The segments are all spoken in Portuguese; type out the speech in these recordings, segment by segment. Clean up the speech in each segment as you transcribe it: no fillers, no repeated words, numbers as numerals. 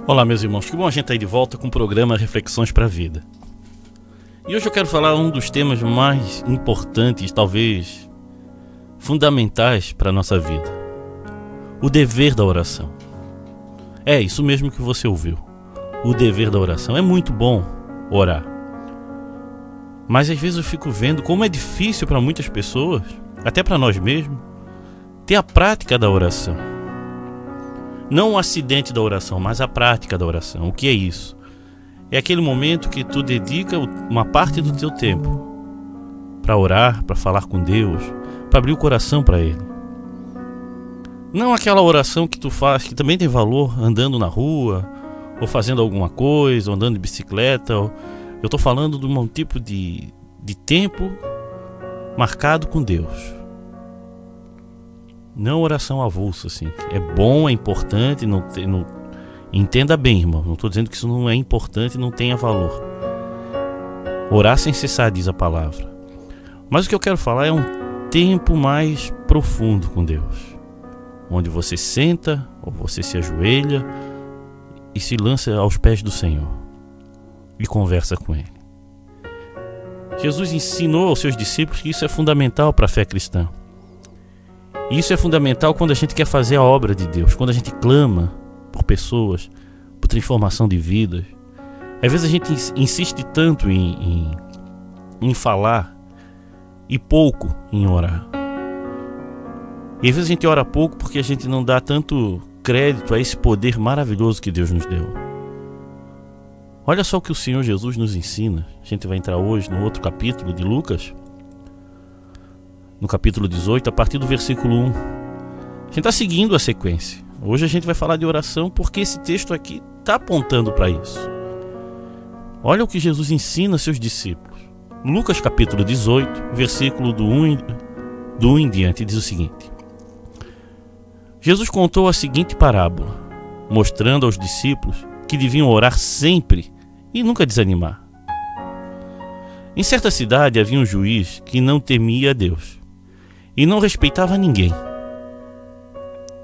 Olá, meus irmãos, que bom a gente estar aí de volta com o programa Reflexões para a Vida. E hoje eu quero falar um dos temas mais importantes, talvez fundamentais para a nossa vida: o dever da oração. É isso mesmo que você ouviu, o dever da oração. É muito bom orar, mas às vezes eu fico vendo como é difícil para muitas pessoas, até para nós mesmos, ter a prática da oração. Não o acidente da oração, mas a prática da oração. O que é isso? É aquele momento que tu dedica uma parte do teu tempo para orar, para falar com Deus, para abrir o coração para Ele. Não aquela oração que tu faz, que também tem valor, andando na rua, ou fazendo alguma coisa, ou andando de bicicleta. Eu estou falando de um tipo de tempo marcado com Deus. Não oração avulsa, assim. É bom, é importante, entenda bem, irmão. Não estou dizendo que isso não é importante e não tenha valor. Orar sem cessar, diz a palavra. Mas o que eu quero falar é um tempo mais profundo com Deus, onde você senta ou você se ajoelha e se lança aos pés do Senhor e conversa com Ele. Jesus ensinou aos seus discípulos que isso é fundamental para a fé cristã. E isso é fundamental quando a gente quer fazer a obra de Deus, quando a gente clama por pessoas, por transformação de vidas. Às vezes a gente insiste tanto em falar e pouco em orar. E às vezes a gente ora pouco porque a gente não dá tanto crédito a esse poder maravilhoso que Deus nos deu. Olha só o que o Senhor Jesus nos ensina. A gente vai entrar hoje no outro capítulo de Lucas, no capítulo 18, a partir do versículo 1. A gente está seguindo a sequência. Hoje a gente vai falar de oração porque esse texto aqui está apontando para isso. Olha o que Jesus ensina a seus discípulos. Lucas capítulo 18, versículo do 1 em diante, diz o seguinte: Jesus contou a seguinte parábola, mostrando aos discípulos que deviam orar sempre e nunca desanimar. Em certa cidade havia um juiz que não temia a Deus e não respeitava ninguém.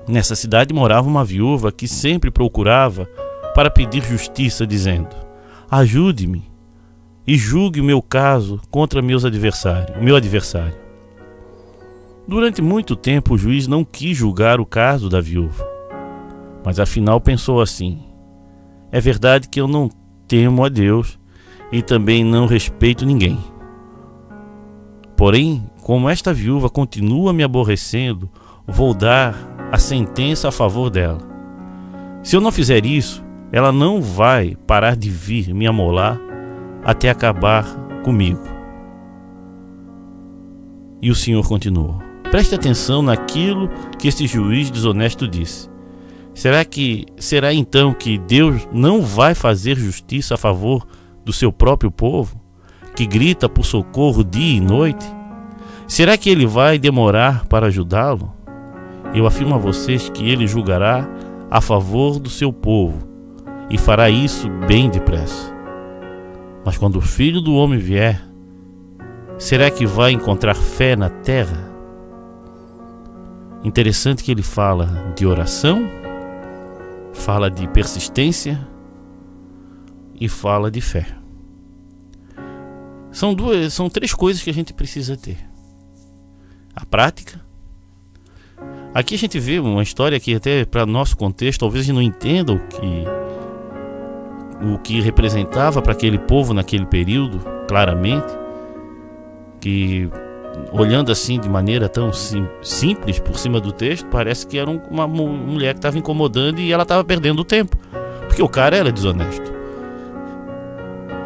Nessa cidade morava uma viúva que sempre procurava para pedir justiça, dizendo: ajude-me e julgue o meu caso contra meu adversário. Durante muito tempo o juiz não quis julgar o caso da viúva, mas afinal pensou assim: é verdade que eu não temo a Deus e também não respeito ninguém. Porém, como esta viúva continua me aborrecendo, vou dar a sentença a favor dela. Se eu não fizer isso, ela não vai parar de vir me amolar até acabar comigo. E o Senhor continuou: preste atenção naquilo que esse juiz desonesto disse. Será então que Deus não vai fazer justiça a favor do seu próprio povo, que grita por socorro dia e noite? Será que ele vai demorar para ajudá-lo? Eu afirmo a vocês que ele julgará a favor do seu povo e fará isso bem depressa. Mas quando o Filho do Homem vier, será que vai encontrar fé na terra? Interessante que ele fala de oração, fala de persistência e fala de fé. São três coisas que a gente precisa ter: a prática. Aqui a gente vê uma história que até para nosso contexto talvez a gente não entenda o que representava para aquele povo naquele período, claramente, que olhando assim de maneira tão simples por cima do texto, parece que era uma mulher que estava incomodando e ela estava perdendo o tempo, porque o cara era desonesto.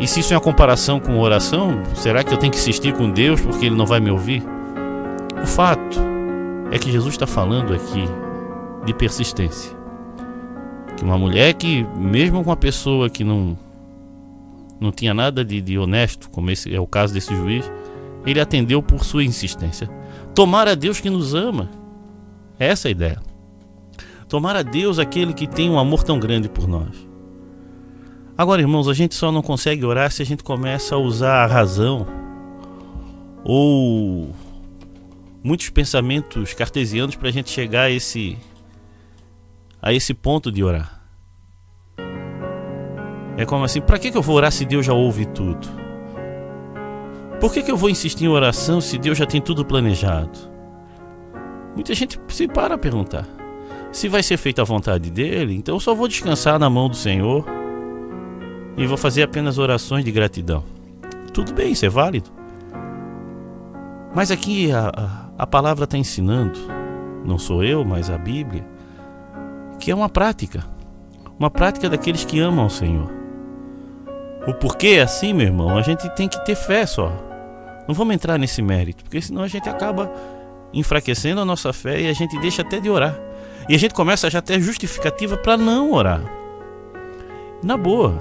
E se isso é uma comparação com oração, será que eu tenho que insistir com Deus porque Ele não vai me ouvir? O fato é que Jesus está falando aqui de persistência. Que uma mulher que, mesmo com uma pessoa que não tinha nada de honesto, como esse é o caso desse juiz, ele atendeu por sua insistência. Tomar a Deus que nos ama. Essa é a ideia. Tomar a Deus aquele que tem um amor tão grande por nós. Agora, irmãos, a gente só não consegue orar se a gente começa a usar a razão ou muitos pensamentos cartesianos para a gente chegar a esse ponto de orar. É como assim, para que eu vou orar se Deus já ouve tudo? Por que eu vou insistir em oração se Deus já tem tudo planejado? Muita gente se para a perguntar. Se vai ser feita a vontade dele, então eu só vou descansar na mão do Senhor e vou fazer apenas orações de gratidão. Tudo bem, isso é válido. Mas aqui a palavra está ensinando, não sou eu, mas a Bíblia, que é uma prática daqueles que amam o Senhor. O porquê é assim, meu irmão, a gente tem que ter fé só. Não vamos entrar nesse mérito, porque senão a gente acaba enfraquecendo a nossa fé e a gente deixa até de orar. E a gente começa a já ter justificativa para não orar. Na boa,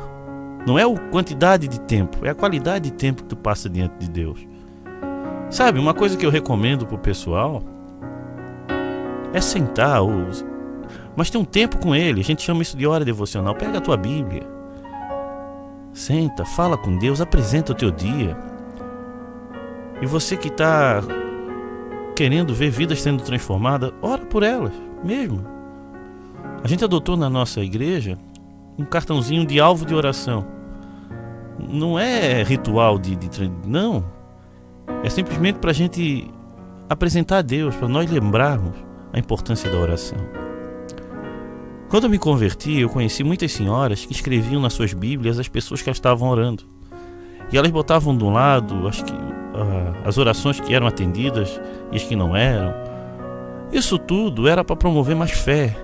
não é a quantidade de tempo, é a qualidade de tempo que tu passa diante de Deus. Sabe, uma coisa que eu recomendo pro pessoal é sentar, mas tem um tempo com ele. A gente chama isso de hora devocional. Pega a tua Bíblia, senta, fala com Deus, apresenta o teu dia. E você que está querendo ver vidas sendo transformadas, ora por elas mesmo. A gente adotou na nossa igreja um cartãozinho de alvo de oração. Não é ritual não. É simplesmente para a gente apresentar a Deus, para nós lembrarmos a importância da oração. Quando eu me converti, eu conheci muitas senhoras que escreviam nas suas Bíblias as pessoas que elas estavam orando. E elas botavam de um lado as orações que eram atendidas e as que não eram. Isso tudo era para promover mais fé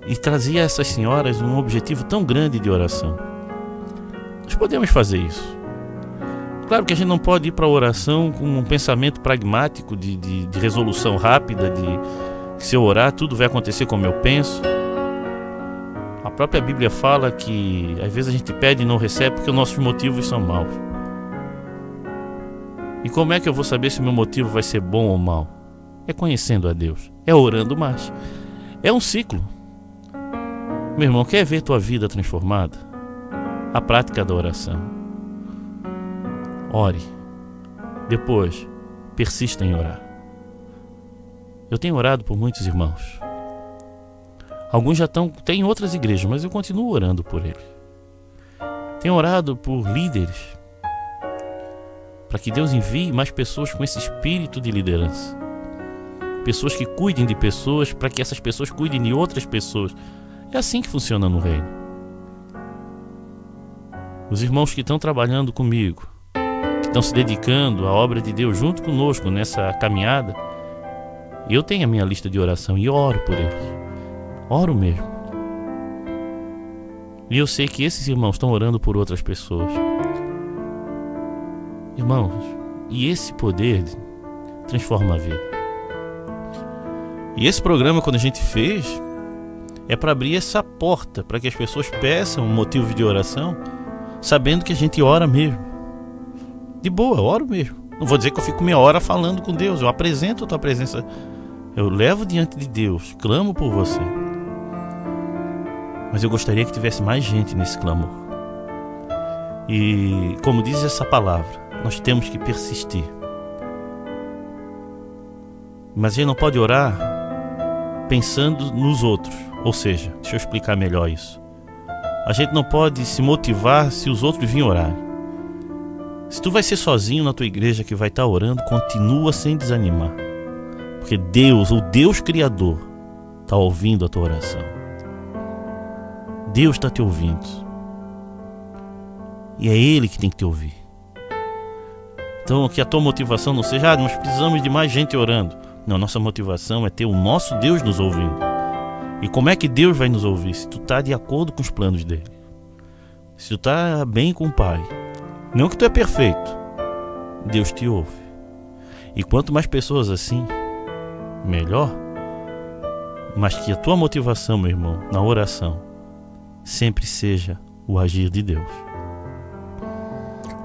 e trazia a essas senhoras um objetivo tão grande de oração. Nós podemos fazer isso. Claro que a gente não pode ir para a oração com um pensamento pragmático de resolução rápida, de se eu orar tudo vai acontecer como eu penso. A própria Bíblia fala que às vezes a gente pede e não recebe porque os nossos motivos são maus. E como é que eu vou saber se o meu motivo vai ser bom ou mau? É conhecendo a Deus, é orando mais. É um ciclo. Meu irmão, quer ver tua vida transformada? A prática da oração. Ore. Depois, persista em orar. Eu tenho orado por muitos irmãos. Alguns já têm outras igrejas, mas eu continuo orando por eles. Tenho orado por líderes, para que Deus envie mais pessoas com esse espírito de liderança. Pessoas que cuidem de pessoas, para que essas pessoas cuidem de outras pessoas. É assim que funciona no reino. Os irmãos que estão trabalhando comigo, que estão se dedicando à obra de Deus junto conosco nessa caminhada, eu tenho a minha lista de oração e oro por eles. Oro mesmo. E eu sei que esses irmãos estão orando por outras pessoas. Irmãos, e esse poder transforma a vida. E esse programa, quando a gente fez, é para abrir essa porta, para que as pessoas peçam um motivo de oração, sabendo que a gente ora mesmo. De boa, eu oro mesmo. Não vou dizer que eu fico meia hora falando com Deus. Eu apresento a tua presença. Eu levo diante de Deus, clamo por você. Mas eu gostaria que tivesse mais gente nesse clamor. E como diz essa palavra, nós temos que persistir. Mas a gente não pode orar pensando nos outros. Ou seja, deixa eu explicar melhor isso. A gente não pode se motivar se os outros virem orar. Se tu vai ser sozinho na tua igreja que vai estar orando, continua sem desanimar. Porque Deus, o Deus Criador, está ouvindo a tua oração. Deus está te ouvindo. E é Ele que tem que te ouvir. Então que a tua motivação não seja, nós precisamos de mais gente orando. Não, nossa motivação é ter o nosso Deus nos ouvindo. E como é que Deus vai nos ouvir? Se tu está de acordo com os planos dele. Se tu está bem com o Pai. Não que tu é perfeito. Deus te ouve. E quanto mais pessoas assim, melhor. Mas que a tua motivação, meu irmão, na oração, sempre seja o agir de Deus.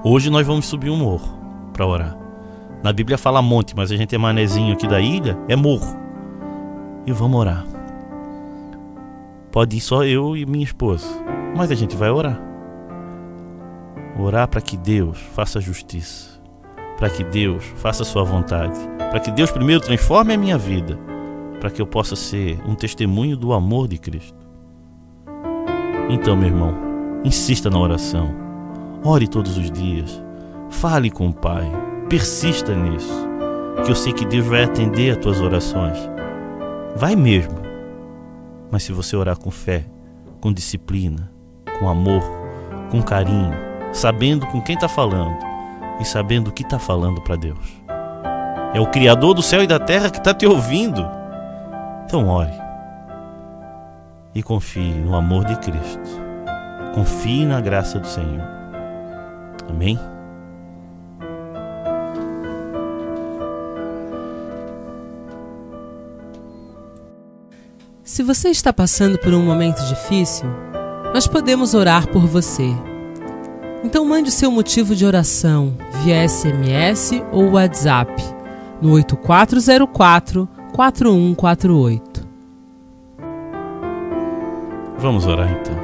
Hoje nós vamos subir um morro para orar. Na Bíblia fala monte, mas a gente é manezinho aqui da ilha, é morro. E vamos orar. Pode ir só eu e minha esposa, mas a gente vai orar. Orar para que Deus faça justiça, para que Deus faça a sua vontade, para que Deus primeiro transforme a minha vida, para que eu possa ser um testemunho do amor de Cristo. Então, meu irmão, insista na oração, ore todos os dias, fale com o Pai, persista nisso, que eu sei que Deus vai atender as tuas orações. Vai mesmo, mas se você orar com fé, com disciplina, com amor, com carinho, sabendo com quem está falando e sabendo o que está falando para Deus. É o Criador do céu e da terra que está te ouvindo. Então ore e confie no amor de Cristo. Confie na graça do Senhor. Amém? Se você está passando por um momento difícil, nós podemos orar por você. Então mande o seu motivo de oração via SMS ou WhatsApp no 8404-4148. Vamos orar então.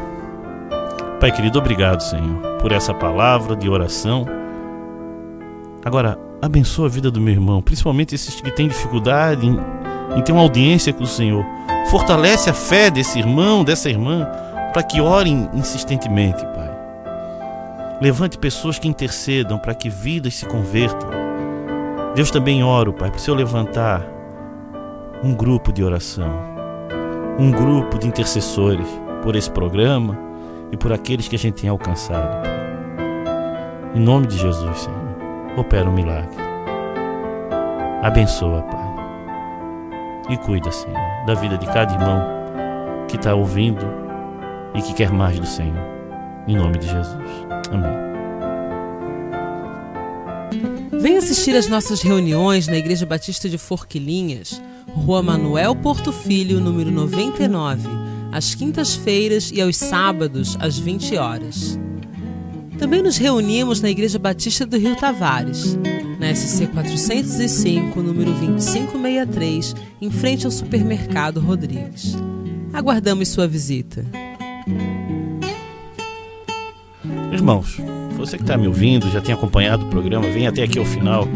Pai querido, obrigado, Senhor, por essa palavra de oração. Agora, abençoa a vida do meu irmão, principalmente esses que têm dificuldade em ter uma audiência com o Senhor. Fortalece a fé desse irmão, dessa irmã, para que orem insistentemente, Pai. Levante pessoas que intercedam para que vidas se convertam. Deus, também oro, Pai, para o Senhor levantar um grupo de oração, um grupo de intercessores por esse programa e por aqueles que a gente tem alcançado, Pai. Em nome de Jesus, Senhor, opera um milagre. Abençoa, Pai. E cuida, Senhor, da vida de cada irmão que está ouvindo e que quer mais do Senhor. Em nome de Jesus. Amém. Venha assistir às nossas reuniões na Igreja Batista de Forquilinhas, Rua Manuel Porto Filho, número 99, às quintas-feiras e aos sábados, às 20 horas. Também nos reunimos na Igreja Batista do Rio Tavares, na SC 405, número 2563, em frente ao Supermercado Rodrigues. Aguardamos sua visita. Irmãos, você que está me ouvindo, já tem acompanhado o programa, vem até aqui ao final.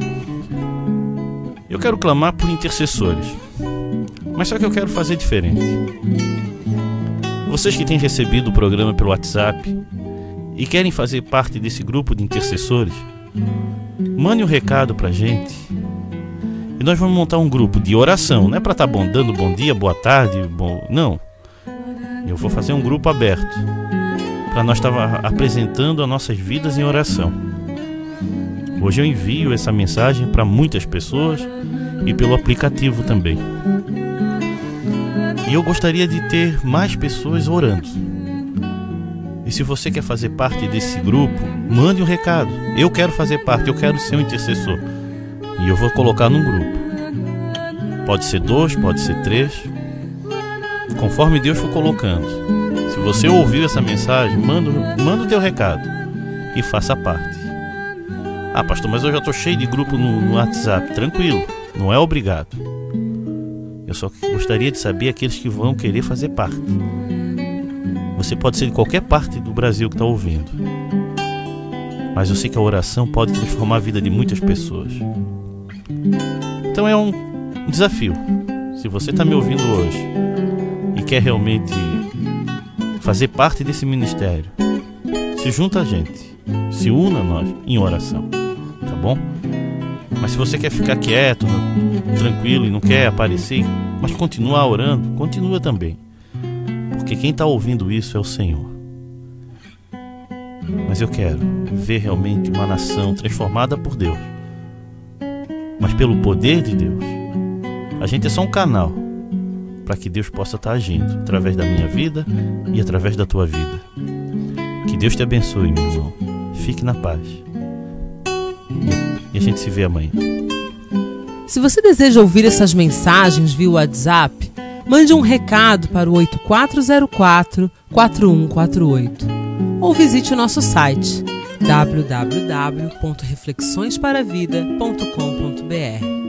Eu quero clamar por intercessores, mas só que eu quero fazer diferente. Vocês que têm recebido o programa pelo WhatsApp e querem fazer parte desse grupo de intercessores, mande um recado pra gente e nós vamos montar um grupo de oração. Não é para estar dando bom dia, boa tarde, não. Eu vou fazer um grupo aberto para nós estar apresentando as nossas vidas em oração. Hoje eu envio essa mensagem para muitas pessoas e pelo aplicativo também. E eu gostaria de ter mais pessoas orando. E se você quer fazer parte desse grupo, mande um recado. Eu quero fazer parte, eu quero ser um intercessor. E eu vou colocar num grupo. Pode ser 2, pode ser 3. Conforme Deus for colocando. Se você ouviu essa mensagem, manda o teu recado e faça parte. Ah, pastor, mas eu já estou cheio de grupo no WhatsApp. Tranquilo, não é obrigado. Eu só gostaria de saber aqueles que vão querer fazer parte. Você pode ser de qualquer parte do Brasil que está ouvindo, mas eu sei que a oração pode transformar a vida de muitas pessoas. Então é um desafio. Se você está me ouvindo hoje e quer realmente fazer parte desse ministério, se junta a gente, se una a nós em oração, tá bom? Mas se você quer ficar quieto, tranquilo e não quer aparecer, mas continuar orando, continua também. Porque quem está ouvindo isso é o Senhor. Mas eu quero ver realmente uma nação transformada por Deus, mas pelo poder de Deus. A gente é só um canal para que Deus possa estar agindo através da minha vida e através da tua vida. Que Deus te abençoe, meu irmão. Fique na paz. E a gente se vê amanhã. Se você deseja ouvir essas mensagens via WhatsApp, mande um recado para o 8404-4148 ou visite o nosso site www.reflexõesparavida.com.br.